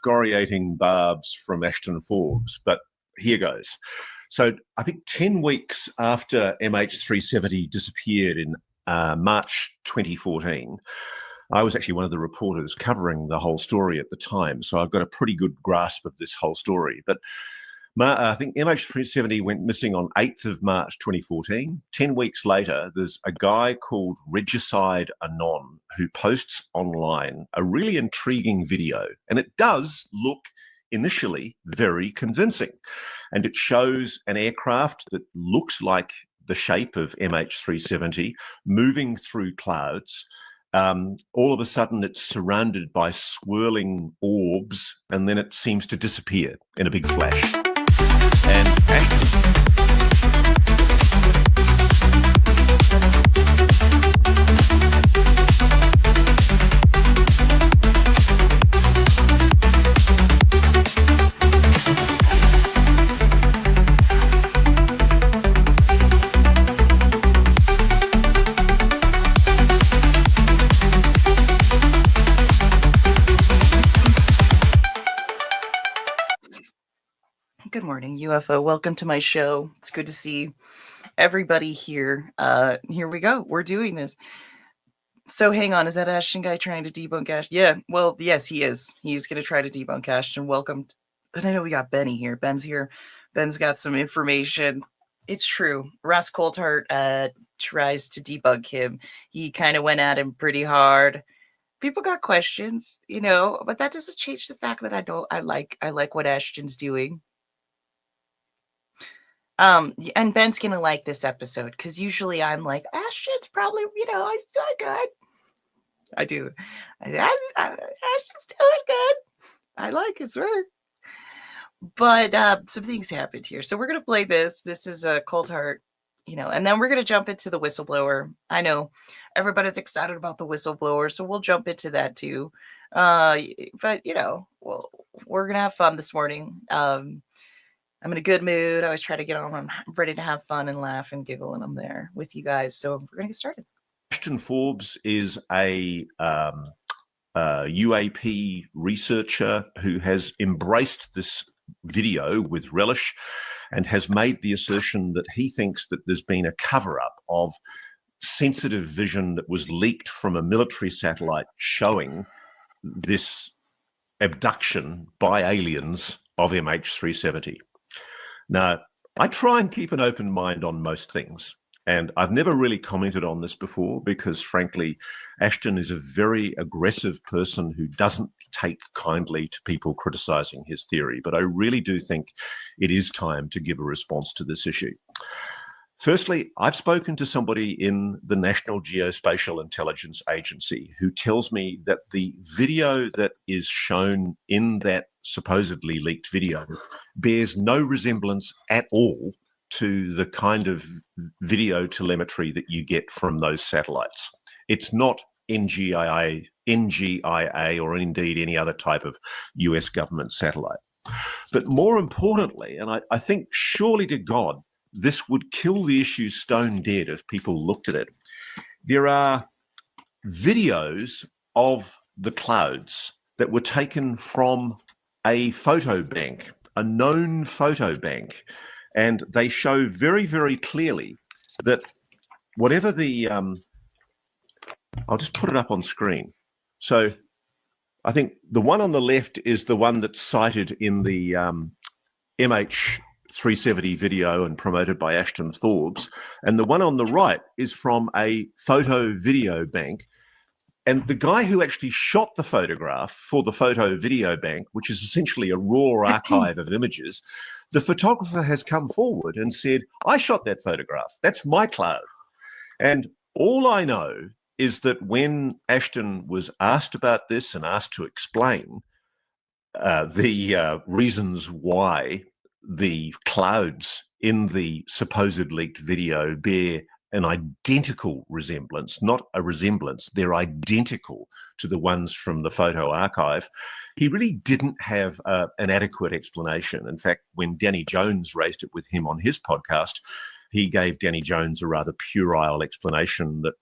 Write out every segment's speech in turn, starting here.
excoriating barbs from Ashton Forbes, but here goes. So I think 10 weeks after MH370 disappeared in March 2014, I was actually one of the reporters covering the whole story at the time, so I've got a pretty good grasp of this whole story. But I think MH370 went missing on 8th of March 2014. 10 weeks later, there's a guy called Regicide Anon who posts online a really intriguing video. And it does look initially very convincing. And it shows an aircraft that looks like the shape of MH370 moving through clouds. All of a sudden, it's surrounded by swirling orbs, and then it seems to disappear in a big flash. And Good morning, UFO. Welcome to my show. It's good to see everybody here. Here we go. We're doing this. So hang on. Is that Ashton guy trying to debunk Ashton? Yeah. Well, yes, he is. He's going to try to debunk Ashton. Welcome. But I know we got Benny here. Ben's here. Ben's got some information. It's true. Ross Coulthart tries to debunk him. He kind of went at him pretty hard. People got questions, but that doesn't change the fact that I like what Ashton's doing. And Ben's gonna like this episode because usually I'm like, Ashton's probably, I good. I do. Ashton's doing good. I like his work. But some things happened here. So we're gonna play this. This is a Coulthart, and then we're gonna jump into the whistleblower. I know everybody's excited about the whistleblower, so we'll jump into that too. But we're gonna have fun this morning. I'm in a good mood. I always try to get on. I'm ready to have fun and laugh and giggle, and I'm there with you guys. So we're going to get started. Ashton Forbes is a UAP researcher who has embraced this video with relish and has made the assertion that he thinks that there's been a cover-up of sensitive vision that was leaked from a military satellite showing this abduction by aliens of MH370. Now, I try and keep an open mind on most things, and I've never really commented on this before because, frankly, Ashton is a very aggressive person who doesn't take kindly to people criticizing his theory, but I really do think it is time to give a response to this issue. Firstly, I've spoken to somebody in the National Geospatial Intelligence Agency who tells me that the video that is shown in that supposedly leaked video bears no resemblance at all to the kind of video telemetry that you get from those satellites. It's not NGIA or indeed any other type of US government satellite. But more importantly, and I think surely to God, this would kill the issue stone dead if people looked at it. There are videos of the clouds that were taken from a photo bank, a known photo bank, and they show very, very clearly that whatever the, I'll just put it up on screen. So I think the one on the left is the one that's cited in the MH370 video and promoted by Ashton Forbes. And the one on the right is from a photo video bank. And the guy who actually shot the photograph for the photo video bank, which is essentially a raw archive of images, the photographer has come forward and said, I shot that photograph. That's my cloud. And all I know is that when Ashton was asked about this and asked to explain the reasons why the clouds in the supposed leaked video bear an identical resemblance, not a resemblance, they're identical to the ones from the photo archive, he really didn't have an adequate explanation. In fact, when Danny Jones raised it with him on his podcast, he gave Danny Jones a rather puerile explanation that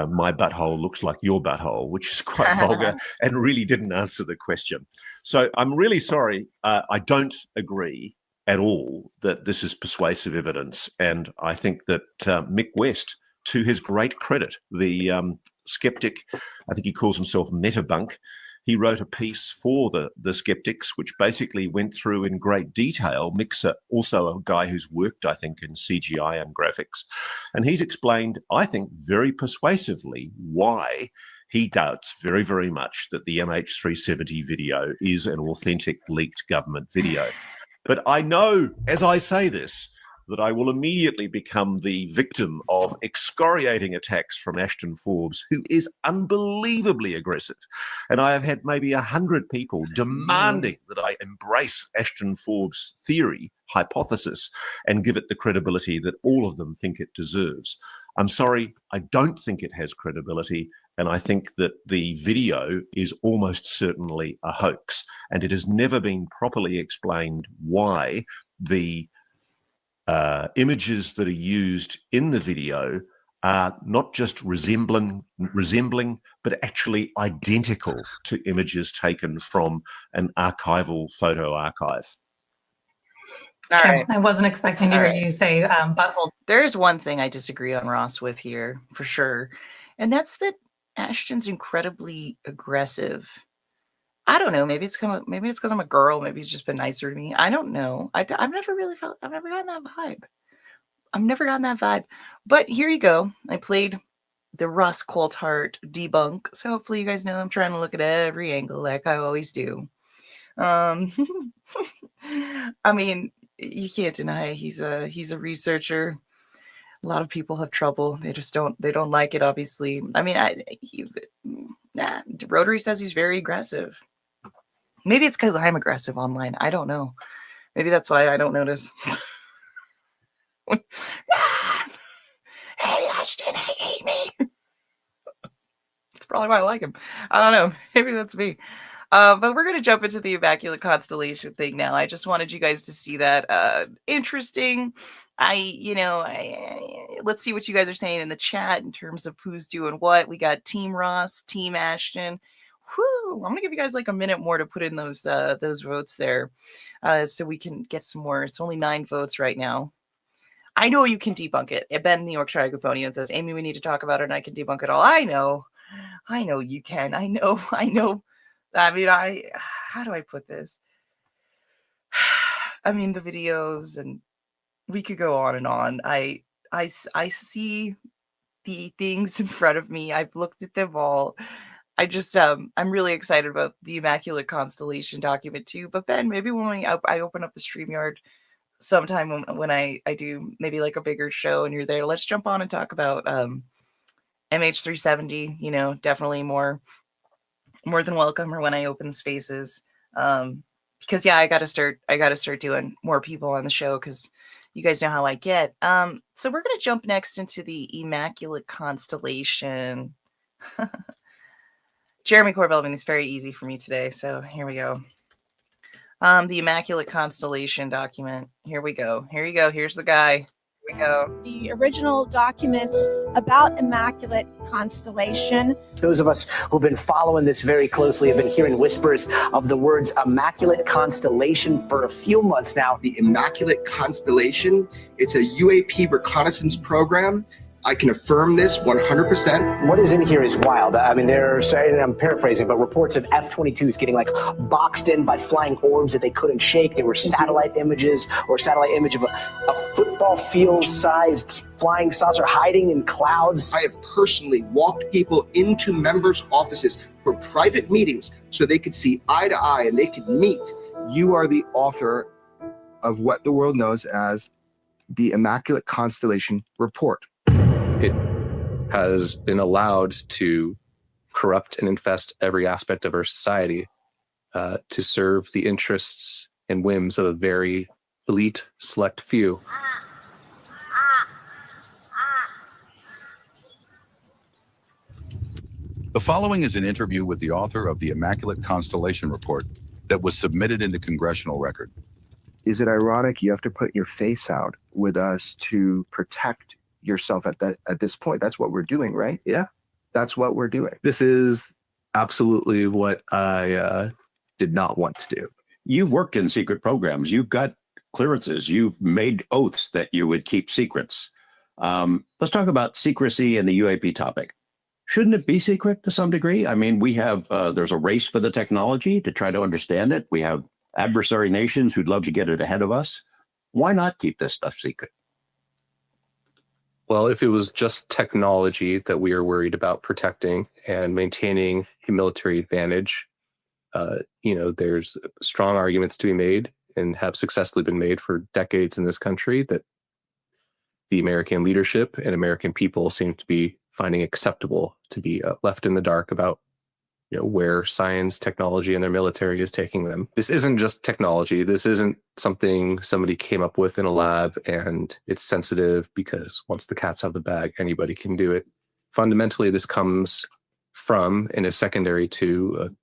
my butthole looks like your butthole, which is quite vulgar and really didn't answer the question. So I'm really sorry. I don't agree at all that this is persuasive evidence. And I think that Mick West, to his great credit, the skeptic, I think he calls himself Metabunk, he wrote a piece for the skeptics, which basically went through in great detail. Mick's also a guy who's worked, I think, in CGI and graphics. And he's explained, I think, very persuasively why he doubts very, very much that the MH370 video is an authentic leaked government video. But I know, as I say this, that I will immediately become the victim of excoriating attacks from Ashton Forbes, who is unbelievably aggressive. And I have had maybe 100 people demanding that I embrace Ashton Forbes' theory, hypothesis, and give it the credibility that all of them think it deserves. I'm sorry, I don't think it has credibility. And I think that the video is almost certainly a hoax. And it has never been properly explained why the images that are used in the video are not just resembling, but actually identical to images taken from an archival photo archive. All right. I wasn't expecting to hear you say butthole. There's one thing I disagree on Ross with here, for sure. And that's that Ashton's incredibly aggressive. I don't know. Maybe it's because I'm a girl. Maybe he's just been nicer to me. I don't know. I've never gotten that vibe. I've never gotten that vibe. But here you go. I played the Ross Coulthart debunk. So hopefully you guys know I'm trying to look at every angle like I always do. I mean, you can't deny he's a researcher. A lot of people have trouble. They don't like it, obviously. I mean, Rotary says he's very aggressive. Maybe it's because I'm aggressive online. I don't know. Maybe that's why I don't notice. Hey, Ashton, hate me. That's probably why I like him. I don't know. Maybe that's me. But we're going to jump into the Immaculate Constellation thing now. I just wanted you guys to see that. Interesting. Let's see what you guys are saying in the chat in terms of who's doing what. We got Team Ross, Team Ashton. Whew, I'm gonna give you guys like a minute more to put in those votes there, so we can get some more. It's only 9 votes right now. I know you can debunk it. Ben, New York Trigophonian says, "Amy, we need to talk about it, and I can debunk it all." I know you can. I know. I mean, how do I put this? I mean, the videos, and we could go on and on. I see the things in front of me. I've looked at them all. I just, I'm really excited about the Immaculate Constellation document too. But Ben, maybe when I open up the StreamYard sometime when I do maybe like a bigger show and you're there, let's jump on and talk about MH370. Definitely more than welcome, or when I open spaces. Because yeah, I gotta start doing more people on the show because you guys know how I get. So we're gonna jump next into the Immaculate Constellation. Jeremy Corbell, I mean, it's very easy for me today, so here we go. The Immaculate Constellation document. Here we go. Here you go. Here's the guy. Here we go. The original document about Immaculate Constellation. Those of us who've been following this very closely have been hearing whispers of the words Immaculate Constellation for a few months now. The Immaculate Constellation, it's a UAP reconnaissance program. I can affirm this 100%. What is in here is wild. I mean, they're saying, I'm paraphrasing, but reports of F-22s getting like boxed in by flying orbs that they couldn't shake. There were satellite images or satellite image of a football field-sized flying saucer hiding in clouds. I have personally walked people into members' offices for private meetings so they could see eye to eye and they could meet. You are the author of what the world knows as the Immaculate Constellation Report. It has been allowed to corrupt and infest every aspect of our society to serve the interests and whims of a very elite, select few. The following is an interview with the author of the Immaculate Constellation Report that was submitted into Congressional record. Is it ironic you have to put your face out with us to protect yourself at this point? That's what we're doing, right? Yeah. That's what we're doing. This is absolutely what I did not want to do. You've worked in secret programs. You've got clearances. You've made oaths that you would keep secrets. Let's talk about secrecy and the UAP topic. Shouldn't it be secret to some degree? I mean, we have, there's a race for the technology to try to understand it. We have adversary nations who'd love to get it ahead of us. Why not keep this stuff secret? Well, if it was just technology that we are worried about protecting and maintaining a military advantage, there's strong arguments to be made and have successfully been made for decades in this country that the American leadership and American people seem to be finding acceptable to be left in the dark about where science, technology, and their military is taking them. This isn't just technology. This isn't something somebody came up with in a lab and it's sensitive because once the cat's out of the bag, anybody can do it. Fundamentally, this comes from and is secondary to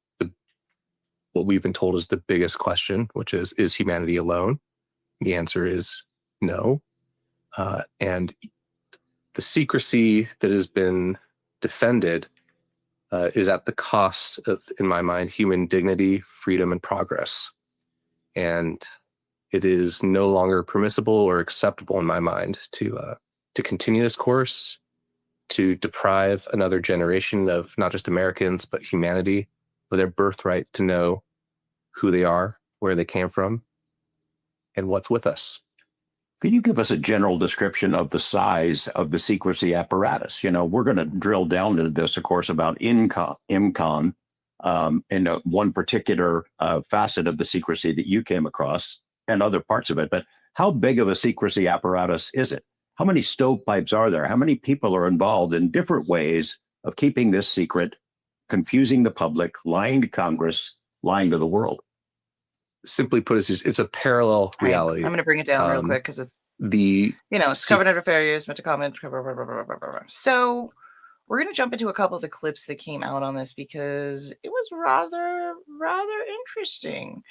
what we've been told is the biggest question, which is humanity alone? The answer is no. And the secrecy that has been defended is at the cost of, in my mind, human dignity, freedom, and progress. And it is no longer permissible or acceptable in my mind to continue this course, to deprive another generation of not just Americans, but humanity of their birthright to know who they are, where they came from, and what's with us. Could you give us a general description of the size of the secrecy apparatus? We're going to drill down into this, of course, about ImCon and one particular facet of the secrecy that you came across and other parts of it. But how big of a secrecy apparatus is it? How many stovepipes are there? How many people are involved in different ways of keeping this secret, confusing the public, lying to Congress, lying to the world? Simply put, it's a parallel reality. I'm going to bring it down real quick because it's it's covenant of failures, meant to comment. So we're going to jump into a couple of the clips that came out on this because it was rather interesting.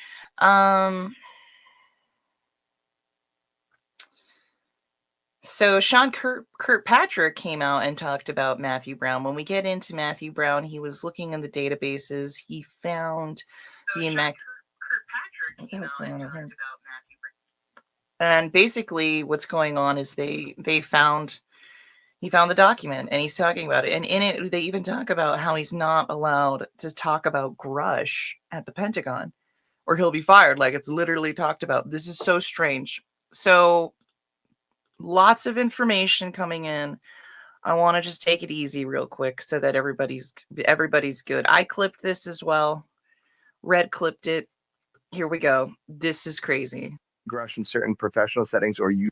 So Sean Kirkpatrick came out and talked about Matthew Brown. When we get into Matthew Brown, he was looking in the databases. He found the Immaculate. And basically what's going on is he found the document and he's talking about it. And in it, they even talk about how he's not allowed to talk about Grush at the Pentagon or he'll be fired. Like it's literally talked about. This is so strange. So lots of information coming in. I want to just take it easy real quick so that everybody's good. I clipped this as well. Red clipped it. Here we go. This is crazy. Grush in certain professional settings, or you.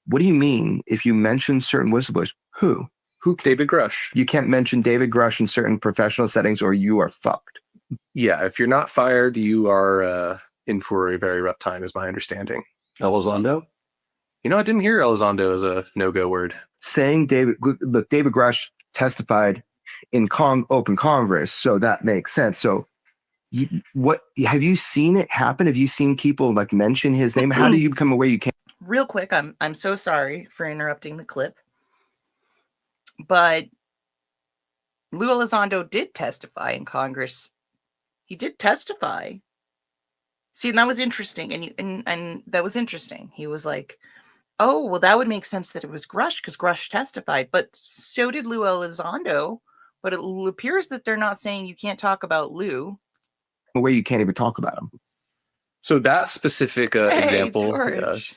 What do you mean if you mention certain whistleblowers? Who? David Grush. You can't mention David Grush in certain professional settings, or you are fucked. Yeah, if you're not fired, you are in for a very rough time, is my understanding. Elizondo? I didn't hear Elizondo as a no-go word. Saying David Grush testified in open Congress, so that makes sense. So. What have you seen it happen? Have you seen people like mention his name? How do you become aware you can't? Real quick, I'm so sorry for interrupting the clip, but Lou Elizondo did testify in Congress. He did testify. See, and that was interesting, and that was interesting. He was like, "Oh, well, that would make sense that it was Grush because Grush testified, but so did Lou Elizondo." But it appears that they're not saying you can't talk about Lou. Way you can't even talk about them. So that specific example, George.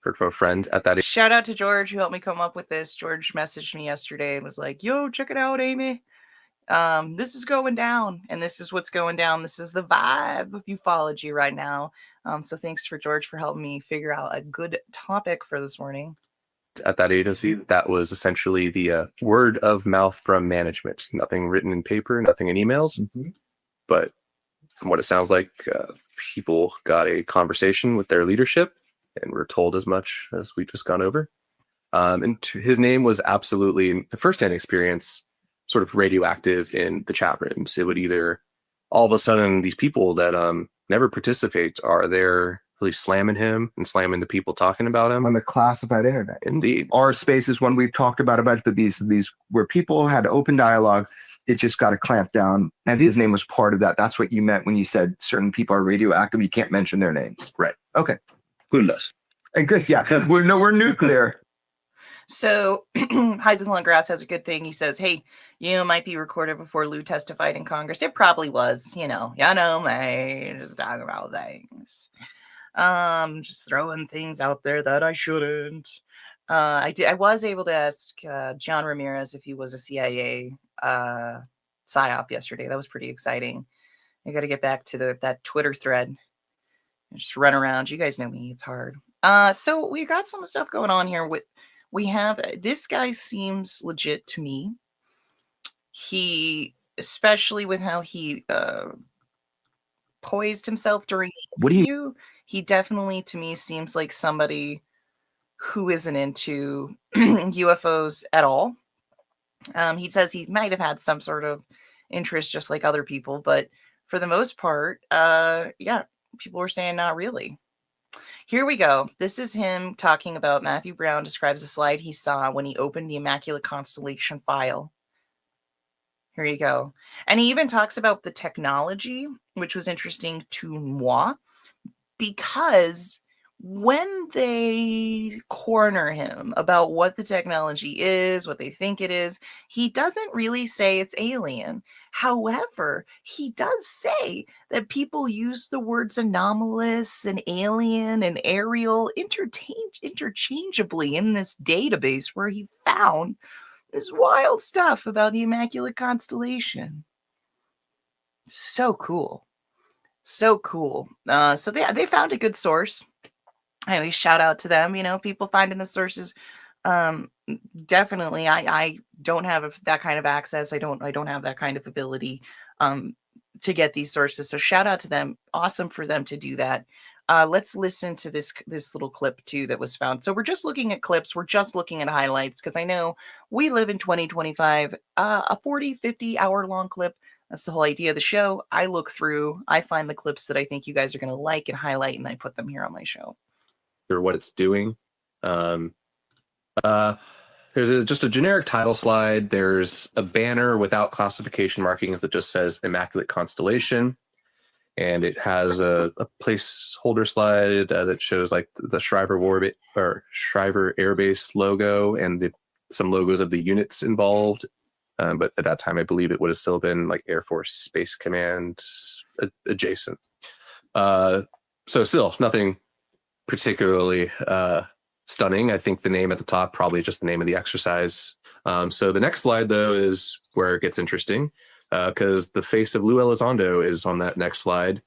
heard from a friend at that. Shout out to George who helped me come up with this. George messaged me yesterday and was like, "Yo, check it out, Amy. This is going down, and this is what's going down. This is the vibe of ufology right now." So thanks for George for helping me figure out a good topic for this morning. At that agency, that was essentially the word of mouth from management. Nothing written in paper, nothing in emails, but from what it sounds like, people got a conversation with their leadership and were told as much as we've just gone over. And his name was absolutely, in the firsthand experience, sort of radioactive in the chat rooms. It would either, all of a sudden, these people that never participate are there really slamming him and slamming the people talking about him. On the classified internet. Indeed. Our spaces, when we've talked about these where people had open dialogue, it just got to clamp down. And his name was part of that. That's what you meant when you said certain people are radioactive. You can't mention their names. Right. Okay. Goodness. And good. Yeah. We're nuclear. So Heisenberg Grass has a good thing. He says, hey, it might be recorded before Lou testified in Congress. It probably was, me, just talking about things. Just throwing things out there that I shouldn't. I was able to ask John Ramirez if he was a CIA psyop yesterday. That was pretty exciting. I got to get back to that Twitter thread. Just run around. You guys know me. It's hard. So we got some stuff going on here. We have this guy seems legit to me. He, especially with how he poised himself during the interview, he definitely to me seems like somebody who isn't into UFOs at all. He says he might have had some sort of interest just like other people, but for the most part, people were saying not really. Here we go. This is him talking about Matthew Brown describes a slide he saw when he opened the Immaculate Constellation file. Here you go. And he even talks about the technology, which was interesting to moi, because when they corner him about what the technology is, what they think it is, he doesn't really say it's alien. However, he does say that people use the words anomalous and alien and aerial interchangeably in this database where he found this wild stuff about the Immaculate Constellation. So cool. So cool. So they found a good source. I always shout out to them, people finding the sources. Definitely, I don't have that kind of access. I don't have that kind of ability to get these sources. So shout out to them. Awesome for them to do that. Let's listen to this little clip too that was found. So we're just looking at clips. We're just looking at highlights because I know we live in 2025. A 40, 50 hour long clip. That's the whole idea of the show. I look through, I find the clips that I think you guys are going to like and highlight, and I put them here on my show. Or what it's doing. There's just a generic title slide. There's a banner without classification markings that just says Immaculate Constellation. And it has a placeholder slide that shows like the Shriver Air Base logo and some logos of the units involved. But at that time, I believe it would have still been like Air Force Space Command adjacent. So still nothing particularly stunning. I think the name at the top probably just the name of the exercise. So the next slide, though, is where it gets interesting because the face of Lou Elizondo is on that next slide.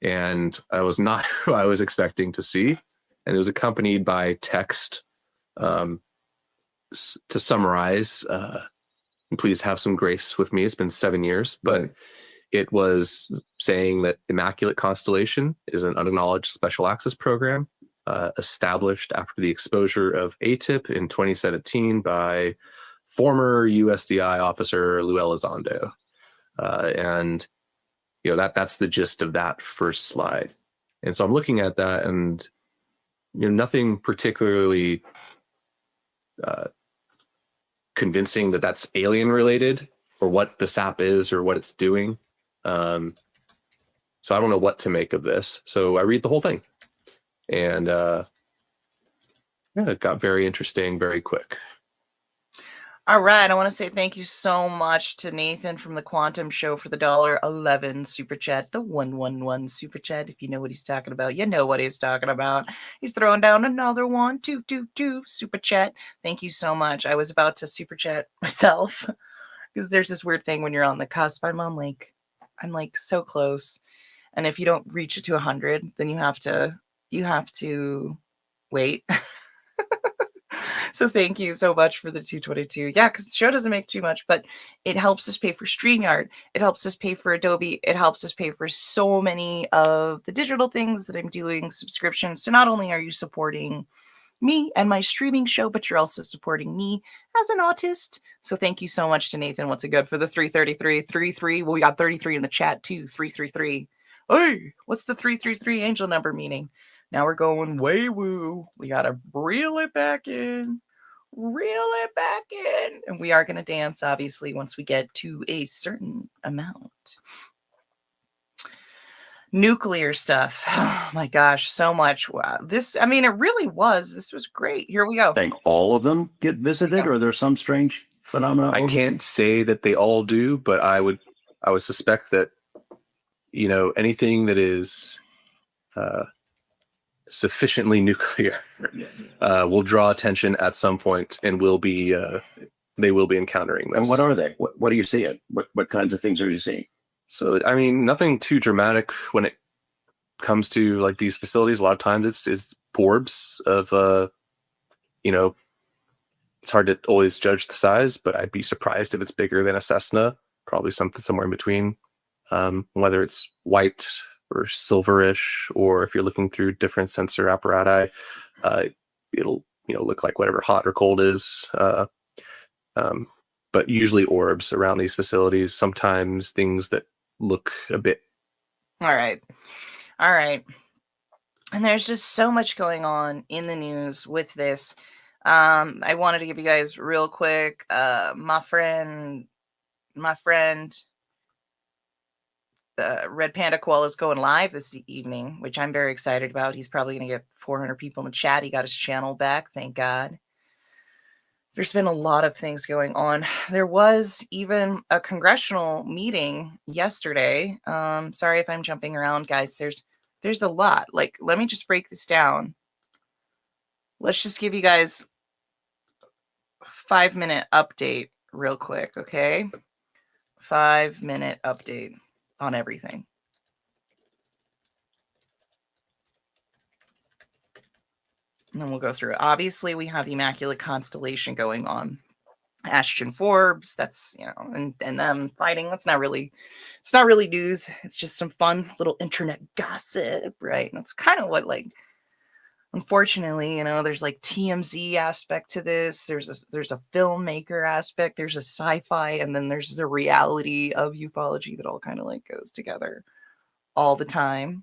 And I was not who I was expecting to see. And it was accompanied by text to summarize. Please have some grace with me. It's been 7 years, but it was saying that Immaculate Constellation is an unacknowledged special access program established after the exposure of ATIP in 2017 by former USDI officer Lou Elizondo. And that's the gist of that first slide. And so I'm looking at that and nothing particularly convincing that that's alien related or what the SAP is or what it's doing. So I don't know what to make of this. So I read the whole thing. And it got very interesting very quick. All right. I want to say thank you so much to Nathan from the Quantum Show for the $1.11 super chat, the 111 super chat. If you know what he's talking about, you know what he's talking about. He's throwing down another 222 super chat. Thank you so much. I was about to super chat myself because there's this weird thing when you're on the cusp. I'm like so close. And if you don't reach it to 100, then you have to wait. So thank you so much for the 222. Yeah, because the show doesn't make too much, but it helps us pay for StreamYard. It helps us pay for Adobe. It helps us pay for so many of the digital things that I'm doing, subscriptions. So not only are you supporting me and my streaming show, but you're also supporting me as an autist. So thank you so much to Nathan once again for the 333. Well, we got 33 in the chat too. 333. Hey, what's the 333 angel number meaning? Now we're going way woo. We got to reel it back in. reel it back in. And we are going to dance, obviously, once we get to a certain amount. Nuclear stuff. Oh my gosh, so much. Wow. This was great. Here we go. Think all of them get visited, or there's some strange phenomena? I can't say that they all do, but I would suspect that, anything that is sufficiently nuclear will draw attention at some point, and they will be encountering this. And what are they? What do you see? What kinds of things are you seeing? So, nothing too dramatic when it comes to like these facilities. A lot of times it's orbs of, it's hard to always judge the size, but I'd be surprised if it's bigger than a Cessna, probably something somewhere in between, whether it's white or silverish, or if you're looking through different sensor apparati, it'll, look like whatever hot or cold is. But usually orbs around these facilities, sometimes things that look a bit. All right. And there's just so much going on in the news with this. I wanted to give you guys real quick. My friend, Red Panda Koala is going live this evening, which I'm very excited about. He's probably going to get 400 people in the chat. He got his channel back. Thank God. There's been a lot of things going on. There was even a congressional meeting yesterday. Sorry if I'm jumping around, guys. There's a lot. Like, let me just break this down. Let's just give you guys a 5-minute update real quick, okay? 5-minute update on everything. And then we'll go through it. Obviously, we have the Immaculate Constellation going on. Ashton Forbes, that's, and them fighting. It's not really news. It's just some fun little internet gossip, right? And that's kind of what, unfortunately, there's like TMZ aspect to this. There's a filmmaker aspect. There's a sci-fi, and then there's the reality of ufology that all kind of goes together all the time.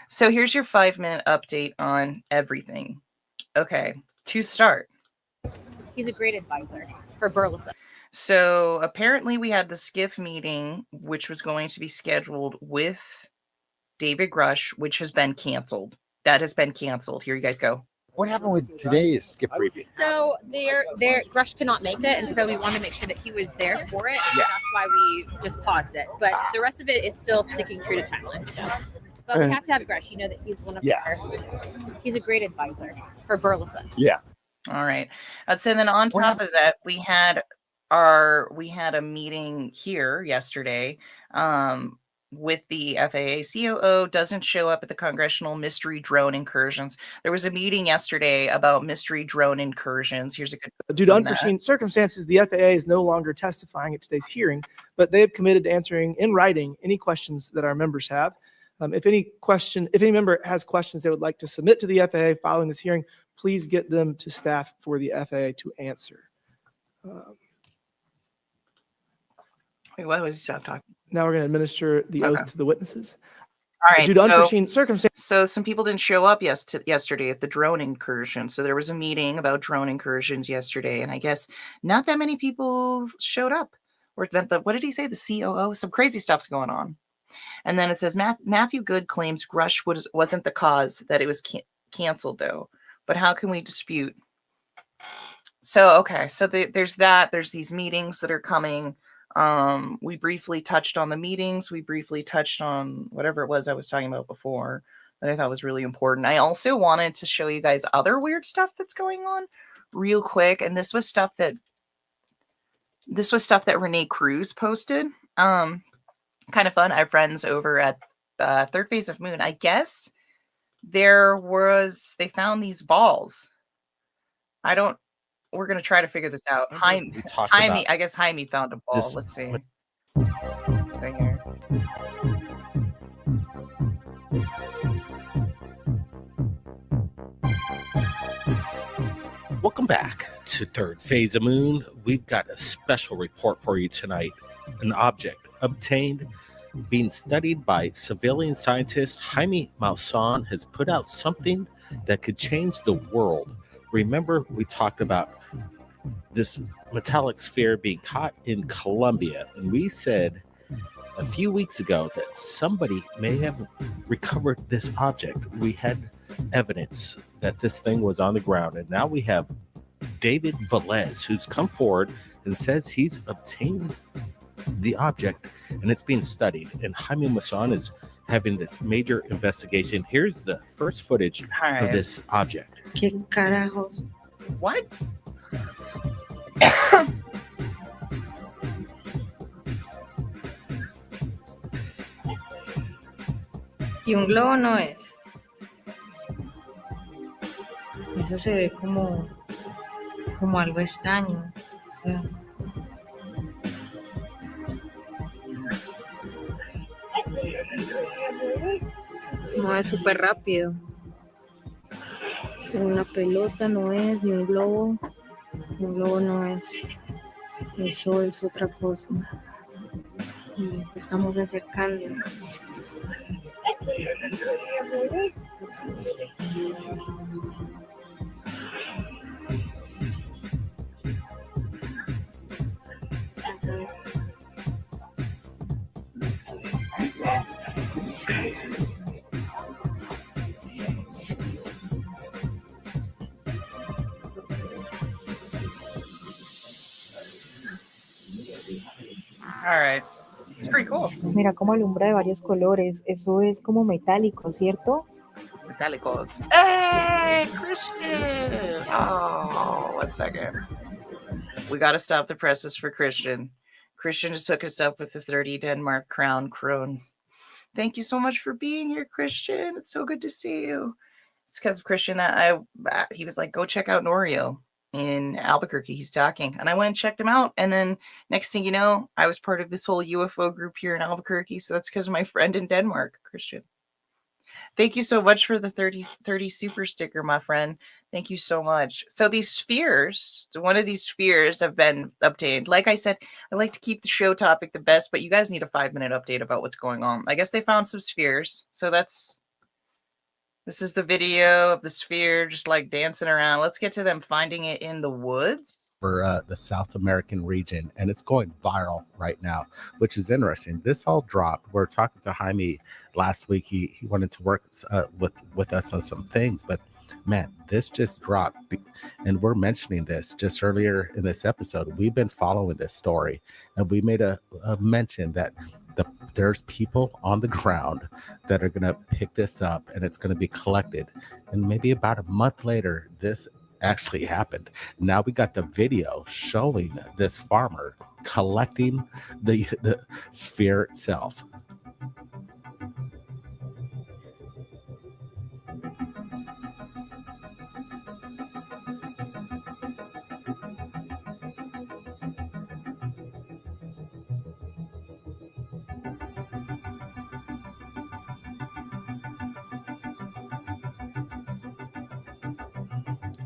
So here's your 5-minute update on everything. Okay, to start. He's a great advisor for Burleson. So apparently we had the SCIF meeting, which was going to be scheduled with David Grush, which has been canceled. That has been canceled. Here you guys go. What happened with today's SCIF briefing? So Grush could not make it, and so we wanted to make sure that he was there for it. Yeah. That's why we just paused it. But the rest of it is still sticking true to timeline. So. But we have to have Grush. That he's one of he's a great advisor for Burleson. Yeah. All right. And then on top of that, we had a meeting here yesterday with the FAA. COO doesn't show up at the Congressional mystery drone incursions. There was a meeting yesterday about mystery drone incursions. Here's a good. Due to unforeseen circumstances, the FAA is no longer testifying at today's hearing, but they have committed to answering in writing any questions that our members have. If any member has questions they would like to submit to the FAA following this hearing, please get them to staff for the FAA to answer. Wait, what was he talking? Now we're going to administer the oath to the witnesses. All right. Due to unforeseen circumstances. So some people didn't show up yesterday at the drone incursion. So there was a meeting about drone incursions yesterday, and I guess not that many people showed up. Or what did he say? The COO? Some crazy stuff's going on. And then it says Matthew Good claims Grush wasn't the cause, that it was canceled though. But how can we dispute? So, okay. So there's that. There's these meetings that are coming. We briefly touched on the meetings. We briefly touched on whatever it was I was talking about before that I thought was really important. I also wanted to show you guys other weird stuff that's going on real quick. And this was stuff that Renee Cruz posted. Kind of fun. I have friends over at Third Phase of Moon. I guess they found these balls. We're going to try to figure this out. Jaime, I guess Jaime found a ball. Let's see. Here. Welcome back to Third Phase of Moon. We've got a special report for you tonight. An object obtained being studied by civilian scientist Jaime Maussan has put out something that could change the world. Remember, we talked about this metallic sphere being caught in Colombia. And we said a few weeks ago that somebody may have recovered this object. We had evidence that this thing was on the ground, and now we have David Velez, who's come forward and says he's obtained the object and it's being studied. And Jaime Maussan is having this major investigation. Here's the first footage of this object. ¿Qué carajos? What? Y un globo no es. Eso se ve como algo extraño. O sea, mueve súper rápido. Es una pelota, no es, ni un globo. Un globo no es. Eso es otra cosa. Y estamos acercando. All right. It's pretty cool. Mira cómo alumbra de varios colores. Eso es como metálico, ¿cierto? Metallicos. Hey, Christian! Oh, 1 second. We got to stop the presses for Christian. Christian just hooked us up with the 30 Denmark crown crone. Thank you so much for being here, Christian. It's so good to see you. It's because of Christian that he was like, go check out Norio in Albuquerque. He's talking. And I went and checked him out. And then next thing you know, I was part of this whole UFO group here in Albuquerque. So that's because of my friend in Denmark, Christian. Thank you so much for the 30 super sticker, my friend. Thank you so much. So these spheres, one of these spheres have been obtained. Like I said, I like to keep the show topic the best, but you guys need a 5-minute update about what's going on. I guess they found some spheres. So this is the video of the sphere just like dancing around. Let's get to them finding it in the woods. For the South American region, and it's going viral right now, which is interesting. This all dropped. We're talking to Jaime last week. He wanted to work with us on some things, but man, this just dropped, and we're mentioning this just earlier in this episode. We've been following this story, and we made a mention that there's people on the ground that are going to pick this up, and it's going to be collected. And maybe about a month later, this actually happened. Now we got the video showing this farmer collecting the sphere itself.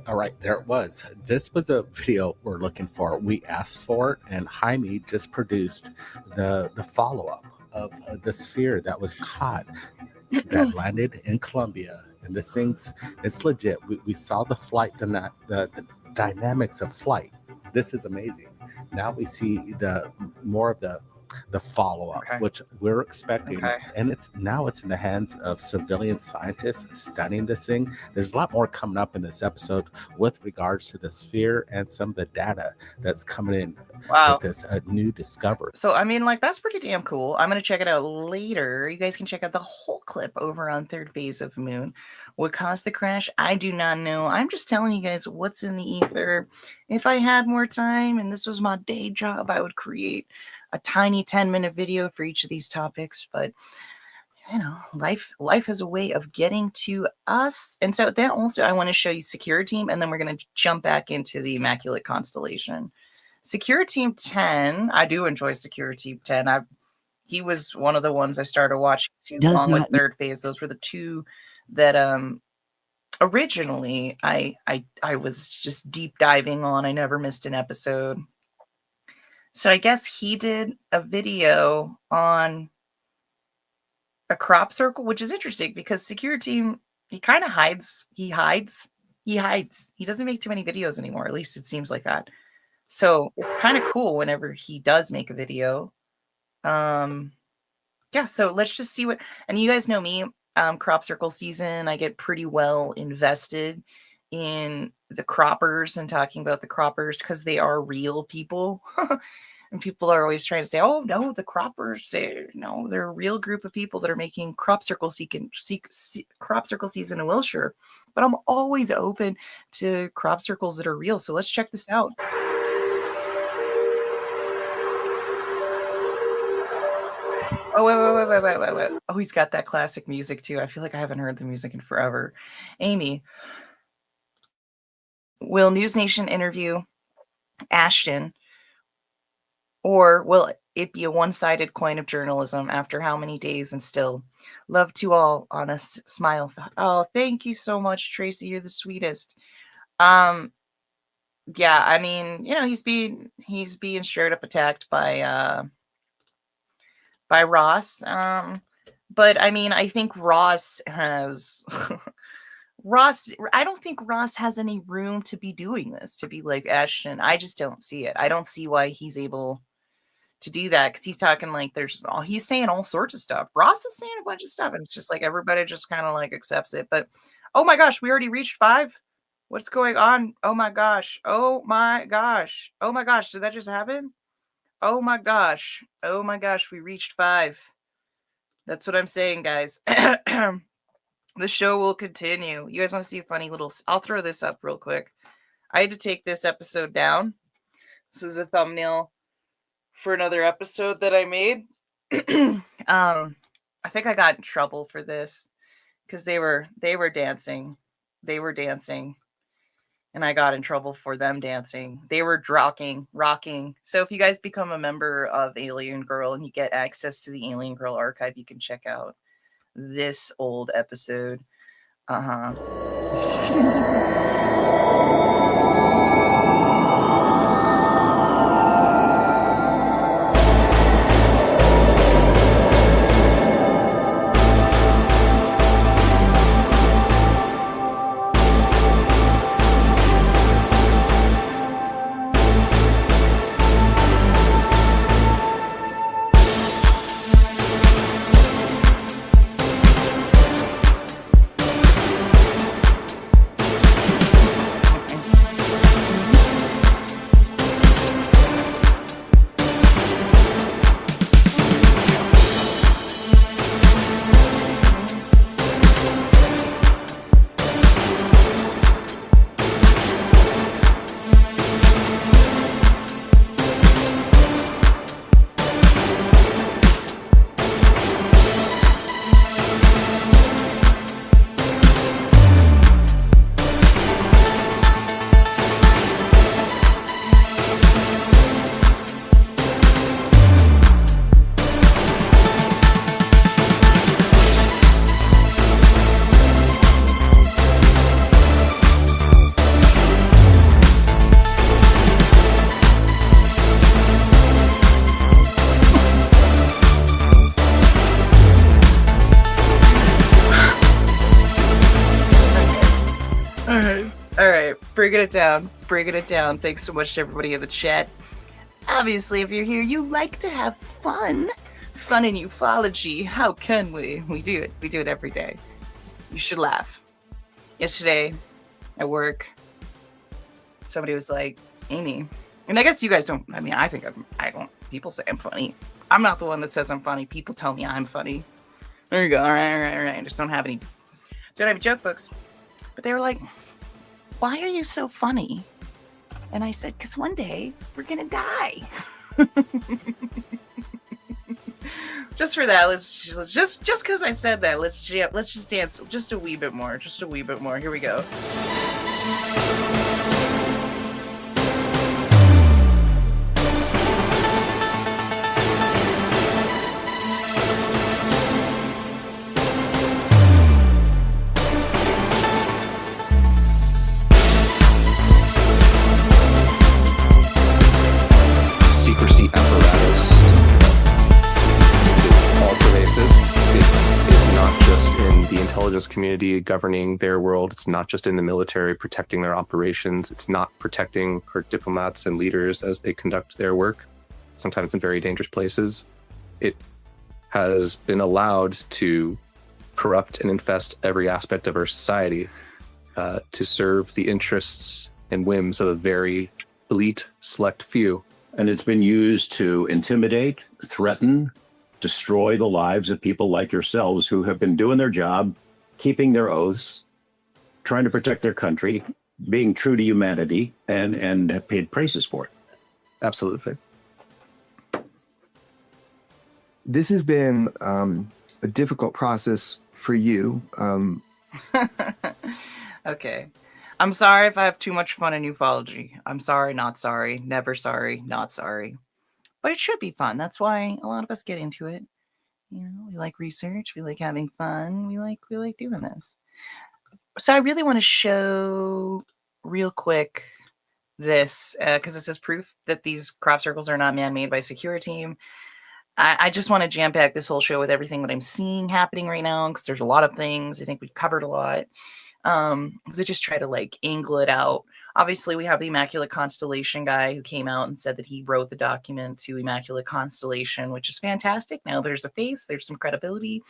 All right, there it was. This was a video we're looking for. We asked for it, and Jaime just produced the follow-up of the sphere that was caught, that landed in Colombia. And this thing's, it's legit. We saw the flight, the dynamics of flight. This is amazing. Now we see more of the follow-up, which we're expecting, and it's in the hands of civilian scientists studying this thing. There's a lot more coming up in this episode with regards to the sphere and some of the data that's coming in with this new discovery. So I mean, like, that's pretty damn cool. I'm gonna check it out later. You guys can check out the whole clip over on Third Phase of Moon. What caused the crash? I do not know. I'm just telling you guys what's in the ether. If I had more time and this was my day job, I would create a tiny 10-minute video for each of these topics, but you know, life has a way of getting to us. And so then also I want to show you Secure Team, and then we're going to jump back into the Immaculate Constellation. Secure Team 10, I do enjoy Secure Team 10. He was one of the ones I started watching too, along with Third Phase. Those were the two that originally I was just deep diving on. I never missed an episode. So I guess he did a video on a crop circle, which is interesting because Secure Team, he kind of hides. He hides. He doesn't make too many videos anymore. At least it seems like that. So it's kind of cool whenever he does make a video. Yeah, so let's just see what, and you guys know me, crop circle season, I get pretty well invested in the croppers and talking about the croppers because they are real people. And people are always trying to say, oh no, the croppers, they're a real group of people that are making crop circle season in Wilshire. But I'm always open to crop circles that are real. So let's check this out. Oh, wait. Oh, he's got that classic music too. I feel like I haven't heard the music in forever. Amy, will News Nation interview Ashton, or will it be a one-sided coin of journalism after how many days? And still, love to all, on a smile. Oh, thank you so much, Tracy. You're the sweetest. Yeah, I mean, he's being straight up attacked by Ross. But I mean, I think Ross has I don't think Ross has any room to be doing this, to be like Ashton. I just don't see it. I don't see why he's able to do that, because he's talking like he's saying all sorts of stuff. Ross is saying a bunch of stuff, and it's just like everybody just kind of like accepts it. But oh my gosh, we already reached 5. What's going on? Oh my gosh. Did that just happen? Oh my gosh, we reached 5. That's what I'm saying, guys. The show will continue. You guys want to see a funny little... I'll throw this up real quick. I had to take this episode down. This is a thumbnail for another episode that I made. I think I got in trouble for this because they were dancing. They were dancing. And I got in trouble for them dancing. They were rocking. So if you guys become a member of Alien Girl and you get access to the Alien Girl archive, you can check out this old episode. Bringing it down. Thanks so much to everybody in the chat. Obviously, if you're here, you like to have fun in ufology. How can we? We do it. We do it every day. You should laugh. Yesterday at work, somebody was like, Amy, and I guess you guys don't, I mean, I don't, people say I'm funny. I'm not the one that says I'm funny. People tell me I'm funny. There you go. All right. I just don't have any joke books. But they were like, why are you so funny? And I said, because one day we're going to die. Just for that, let's just because I said that, let's just dance just a wee bit more. Here we go. community governing their world. It's not just in the military protecting their operations. It's not protecting our diplomats and leaders as they conduct their work, sometimes in very dangerous places. It has been allowed to corrupt and infest every aspect of our society to serve the interests and whims of a very elite, select few. And it's been used to intimidate, threaten, destroy the lives of people like yourselves who have been doing their job, keeping their oaths, trying to protect their country, being true to humanity, and have paid prices for it. Absolutely. This has been a difficult process for you. Okay. I'm sorry if I have too much fun in ufology. I'm sorry, not sorry, never sorry, not sorry. But it should be fun. That's why a lot of us get into it. You know, we like research, we like having fun, we like doing this. So I really want to show real quick this because it says proof that these crop circles are not man-made by security team. I just want to jam pack this whole show with everything that I'm seeing happening right now because there's a lot of things. I think we've covered a lot. Because I just try to like angle it out. Obviously, we have the Immaculate Constellation guy who came out and said that he wrote the document to Immaculate Constellation, which is fantastic. Now there's a face, there's some credibility.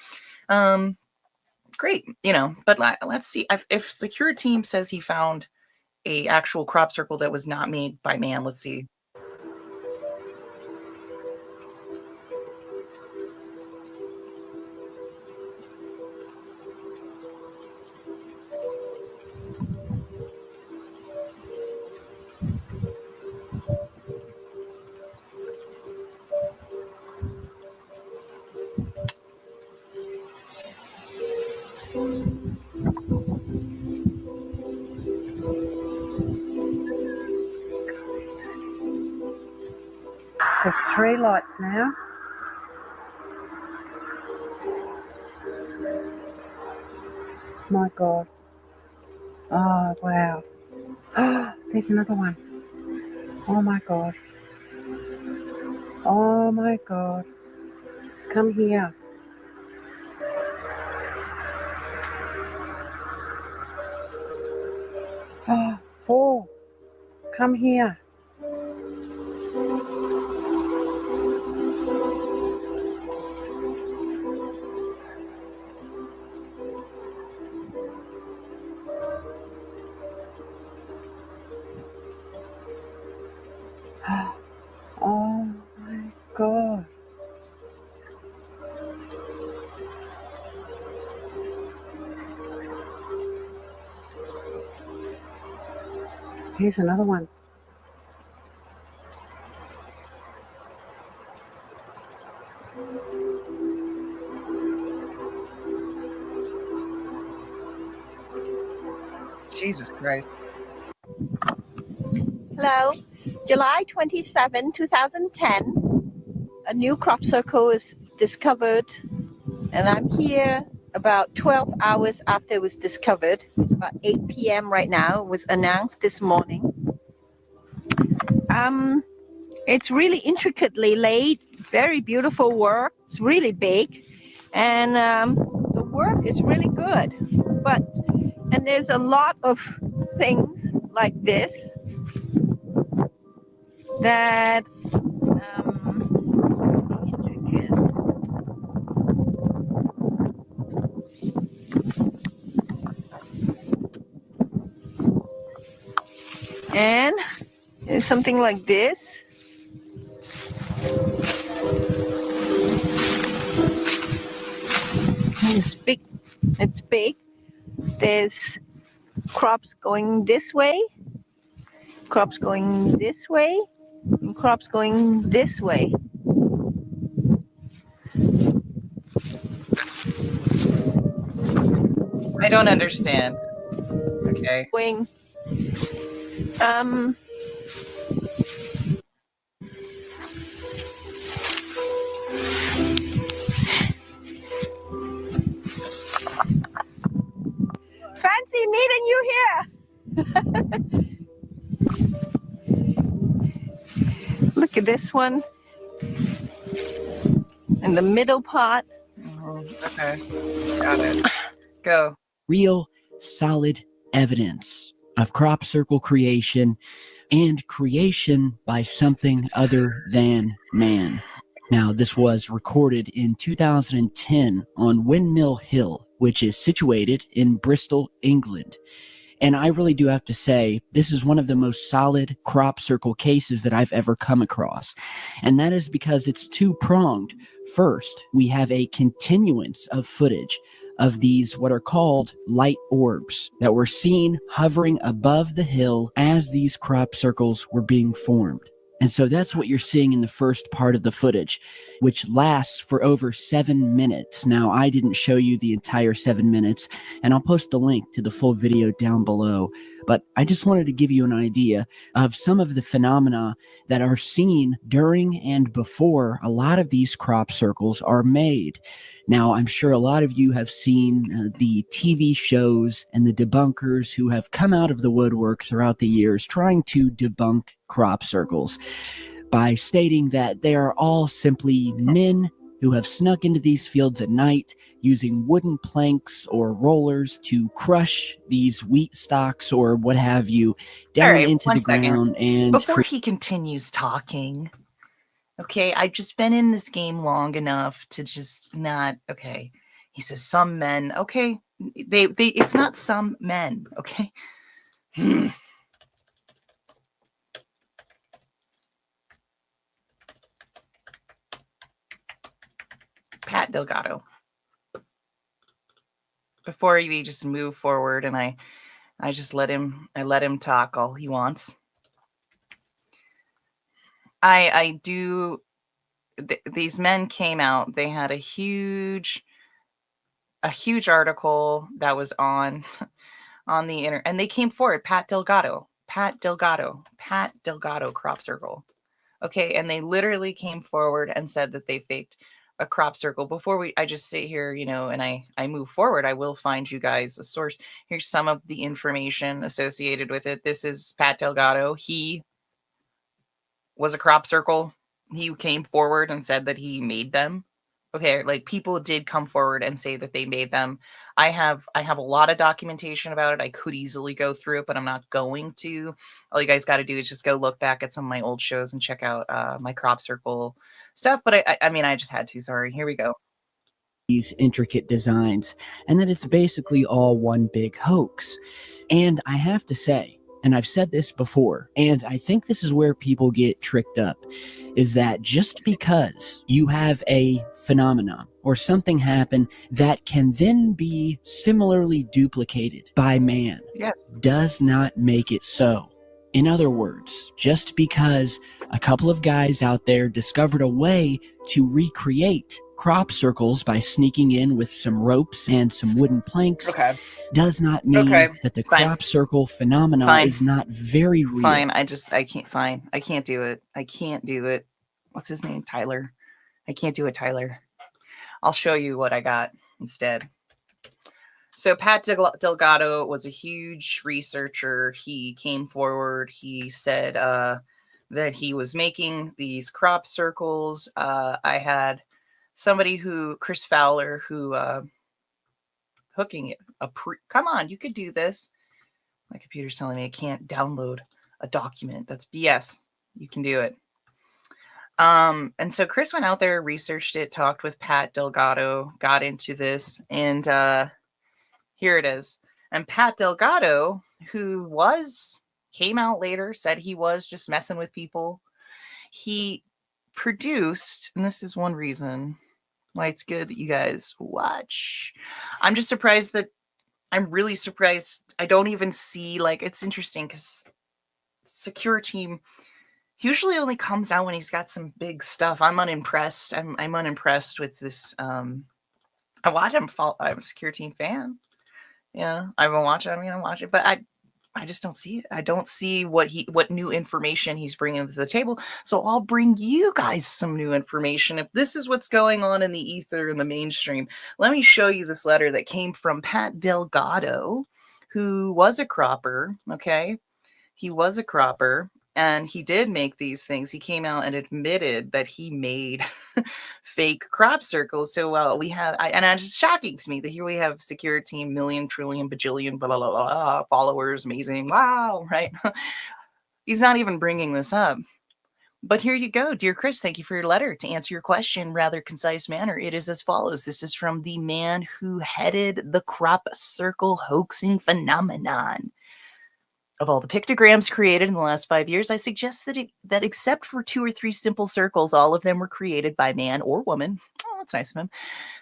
Great, you know. But let's see if secure team says he found a actual crop circle that was not made by man. Let's see. There's 3 lights now. My God. Oh, wow. Oh, there's another one. Oh, my God. Oh, my God. Come here. Oh, 4. Come here. Oh my God. Here's another one. Jesus Christ. Hello. July 27, 2010, a new crop circle is discovered, and I'm here about 12 hours after it was discovered. It's about 8 p.m. right now. It was announced this morning. It's really intricately laid, very beautiful work. It's really big, and the work is really good. And there's a lot of things like this that it's really intricate. And there's something like this. It's big. It's big. There's crops going this way, crops going this way, and crops going this way. I don't understand. Okay. Going. Fancy meeting you here. Look at this one. In the middle part. Oh, okay. Got it. Go. real solid evidence of crop circle creation and creation by something other than man. Now, this was recorded in 2010 on Windmill Hill, which is situated in Bristol, England. And I really do have to say, this is one of the most solid crop circle cases that I've ever come across. And that is because it's two-pronged. First, we have a continuance of footage of these what are called light orbs that were seen hovering above the hill as these crop circles were being formed. And so that's what you're seeing in the first part of the footage, which lasts for over 7 minutes. Now, I didn't show you the entire 7 minutes, and I'll post the link to the full video down below. But I just wanted to give you an idea of some of the phenomena that are seen during and before a lot of these crop circles are made. Now, I'm sure a lot of you have seen the TV shows and the debunkers who have come out of the woodwork throughout the years trying to debunk crop circles by stating that they are all simply men who have snuck into these fields at night using wooden planks or rollers to crush these wheat stalks or what have you down into the ground. And before he continues talking, okay, I've just been in this game long enough to just not, okay. He says some men, okay, they it's not some men, okay. Pat Delgado. Before we just move forward, and I just let him talk all he wants. I do. These men came out. They had a huge article that was on the internet, and they came forward. Pat Delgado, crop circle. Okay, and they literally came forward and said that they faked a crop circle. Before I just sit here, and I move forward, I will find you guys a source. Here's some of the information associated with it. This is Pat Delgado. He was a crop circle. He came forward and said that he made them. Okay, like people did come forward and say that they made them. I have a lot of documentation about it. I could easily go through it, but I'm not going to. All you guys got to do is just go look back at some of my old shows and check out my crop circle stuff. But I mean, I just had to. Sorry. Here we go. These intricate designs, and that it's basically all one big hoax. And I have to say, and I've said this before, and I think this is where people get tricked up, is that just because you have a phenomenon or something happen that can then be similarly duplicated by man, does not make it so. In other words, just because a couple of guys out there discovered a way to recreate crop circles by sneaking in with some ropes and some wooden planks does not mean that the crop circle phenomena is not very real. Fine. I can't do it. I can't do it. What's his name? Tyler. I can't do it, Tyler. I'll show you what I got instead. So Pat Delgado was a huge researcher. He came forward. He said that he was making these crop circles. I had somebody Chris Fowler, who hooking it. Come on, you could do this. My computer's telling me I can't download a document. That's BS. You can do it. And so Chris went out there, researched it, talked with Pat Delgado, got into this, and here it is. And Pat Delgado, who came out later, said he was just messing with people. He produced, and this is one reason why it's good that you guys watch. I'm really surprised. I don't even see, it's interesting because Secure Team usually only comes out when he's got some big stuff. I'm unimpressed. I'm unimpressed with this. I'm a Secure Team fan. Yeah, I've been watching. I'm gonna watch it, but I just don't see it. I don't see what new information he's bringing to the table. So I'll bring you guys some new information. If this is what's going on in the ether in the mainstream, let me show you this letter that came from Pat Delgado, who was a cropper. Okay, he was a cropper. And he did make these things. He came out and admitted that he made fake crop circles. So we have, and it's just shocking to me that here we have secure team, million, trillion, bajillion, blah, blah, blah, blah, followers, amazing. Wow, right? He's not even bringing this up. But here you go. Dear Chris, thank you for your letter. To answer your question, rather concise manner, it is as follows. This is from the man who headed the crop circle hoaxing phenomenon. Of all the pictograms created in the last 5 years, I suggest that except for 2 or 3 simple circles, all of them were created by man or woman. Oh, that's nice of him.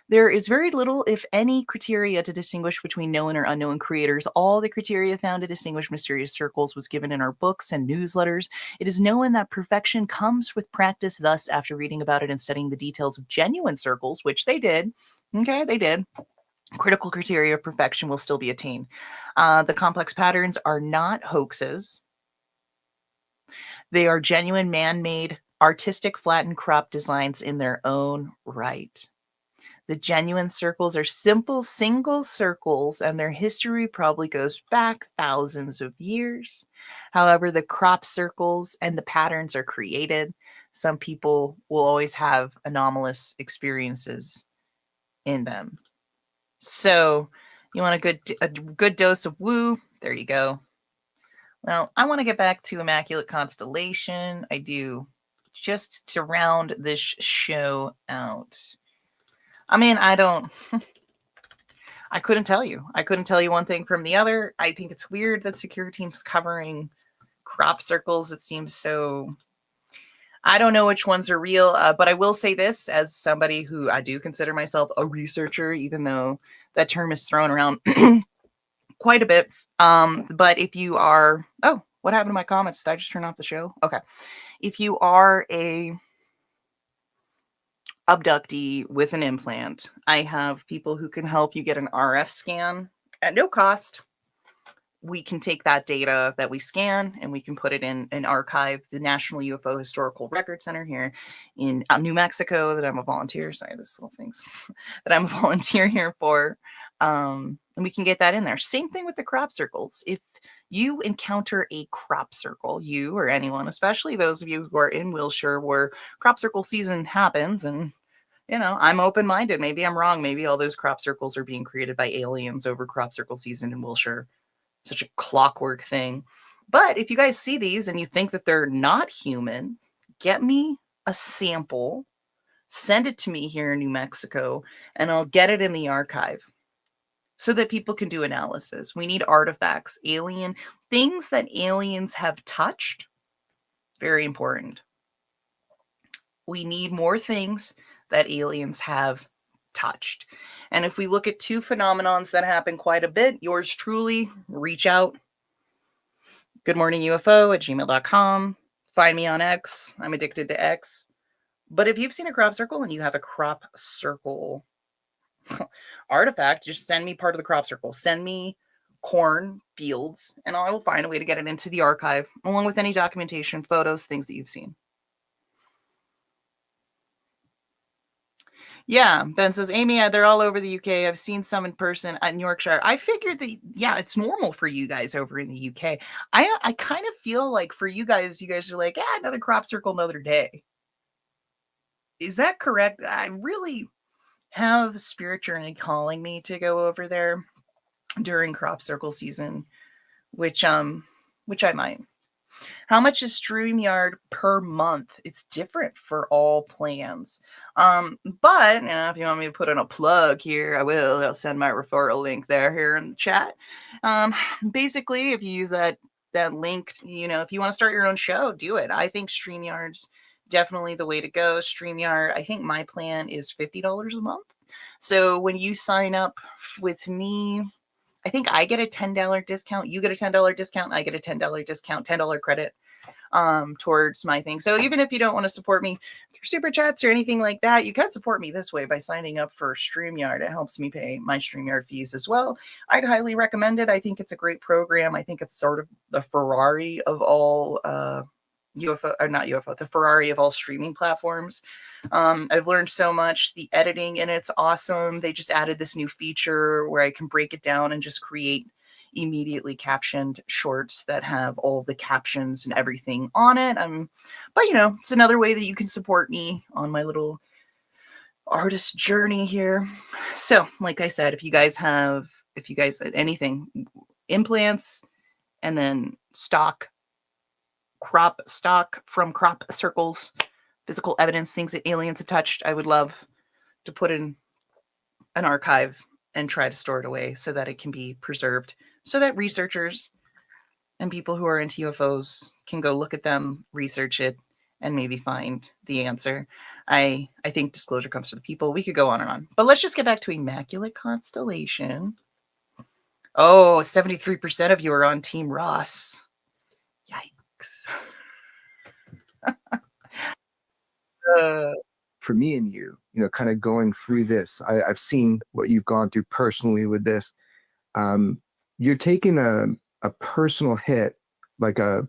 There is very little, if any, criteria to distinguish between known or unknown creators. All the criteria found to distinguish mysterious circles was given in our books and newsletters. It is known that perfection comes with practice. Thus, after reading about it and studying the details of genuine circles, which they did, okay, they did, critical criteria of perfection will still be attained. The complex patterns are not hoaxes. They are genuine man-made, artistic flattened crop designs in their own right. The genuine circles are simple single circles, and their history probably goes back thousands of years. However, the crop circles and the patterns are created. Some people will always have anomalous experiences in them. So you want a good dose of woo? There you go. Well, I want to get back to Immaculate Constellation. I do, just to round this show out. I mean, I couldn't tell you. I couldn't tell you one thing from the other. I think it's weird that secure teams covering crop circles. It seems so... I don't know which ones are real, but I will say this as somebody who I do consider myself a researcher, even though that term is thrown around quite a bit. But if you are, oh, what happened to my comments? Did I just turn off the show? Okay. If you are a abductee with an implant, I have people who can help you get an RF scan at no cost. We can take that data that we scan and we can put it in an archive, the National UFO Historical Record Center here in New Mexico, that I'm a volunteer. Sorry, this little things that I'm a volunteer here for. And we can get that in there. Same thing with the crop circles. If you encounter a crop circle, you or anyone, especially those of you who are in Wilshire where crop circle season happens, and you know, I'm open-minded. Maybe I'm wrong. Maybe all those crop circles are being created by aliens over crop circle season in Wilshire. Such a clockwork thing. But if you guys see these and you think that they're not human, get me a sample, send it to me here in New Mexico, and I'll get it in the archive so that people can do analysis. We need artifacts, alien things that aliens have touched. Very important. We need more things that aliens have touched. And if we look at 2 phenomenons that happen quite a bit, yours truly, reach out. goodmorningufo@gmail.com. Find me on X. I'm addicted to X. But if you've seen a crop circle and you have a crop circle artifact, just send me part of the crop circle. Send me corn fields, and I will find a way to get it into the archive, along with any documentation, photos, things that you've seen. Yeah, Ben says, Amy, they're all over the UK. I've seen some in person in Yorkshire. I figured that, yeah, it's normal for you guys over in the UK. I kind of feel like for you guys are like, another crop circle, another day. Is that correct? I really have Spirit Journey calling me to go over there during crop circle season, which I might. How much is StreamYard per month? It's different for all plans. But if you want me to put in a plug here, I will. I'll send my referral link here in the chat. Basically, if you use that link, if you want to start your own show, do it. I think StreamYard's definitely the way to go. StreamYard, I think my plan is $50 a month. So when you sign up with me, I think I get a $10 discount. You get a $10 discount. I get a $10 discount, $10 credit towards my thing. So even if you don't want to support me through super chats or anything like that, you can support me this way by signing up for StreamYard. It helps me pay my StreamYard fees as well. I'd highly recommend it. I think it's a great program. I think it's sort of the Ferrari of all the Ferrari of all streaming platforms. I've learned so much. The editing in it's awesome. They just added this new feature where I can break it down and just create immediately captioned shorts that have all the captions and everything on it. But it's another way that you can support me on my little artist journey here. So, like I said, if you guys anything, implants, and then crop stock from crop circles, physical evidence, things that aliens have touched, I would love to put in an archive and try to store it away so that it can be preserved, so that researchers and people who are into UFOs can go look at them, research it, and maybe find the answer. I think disclosure comes to the people. We could go on and on, but let's just get back to Immaculate Constellation. Oh, 73% of you are on Team Ross. Yikes. For me and you, kind of going through this, I've seen what you've gone through personally with this. You're taking a personal hit, like a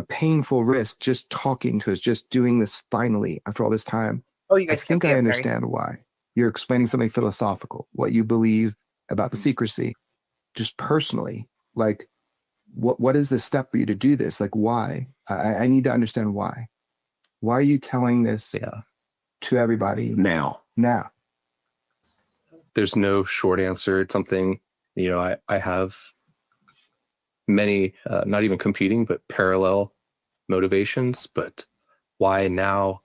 painful risk, just talking to us, just doing this finally after all this time. Oh, you guys I think I understand why. You're explaining something philosophical, what you believe about the secrecy, just personally. Like, what is the step for you to do this? Like, why? I need to understand why. Why are you telling this to everybody now? There's no short answer. It's something, I have many, not even competing, but parallel motivations. But why now?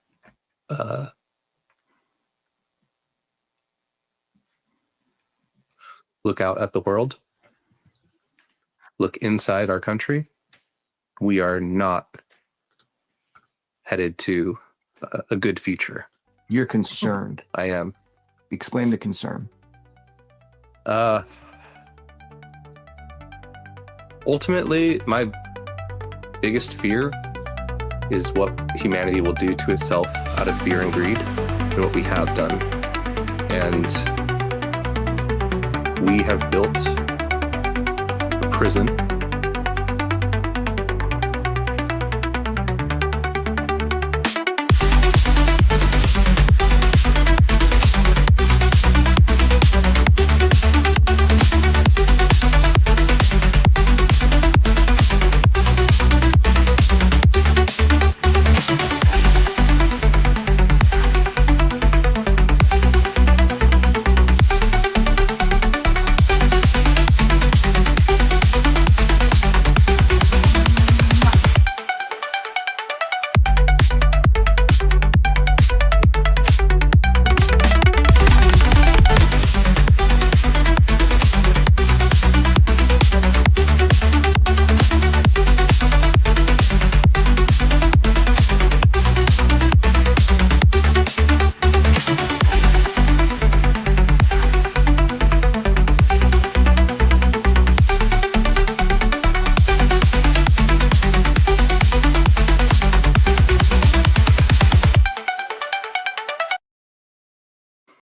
Look out at the world. Look inside our country. We are not headed to a good future. You're concerned. I am. Explain the concern. Ultimately, my biggest fear is what humanity will do to itself out of fear and greed, and what we have done. And we have built a prison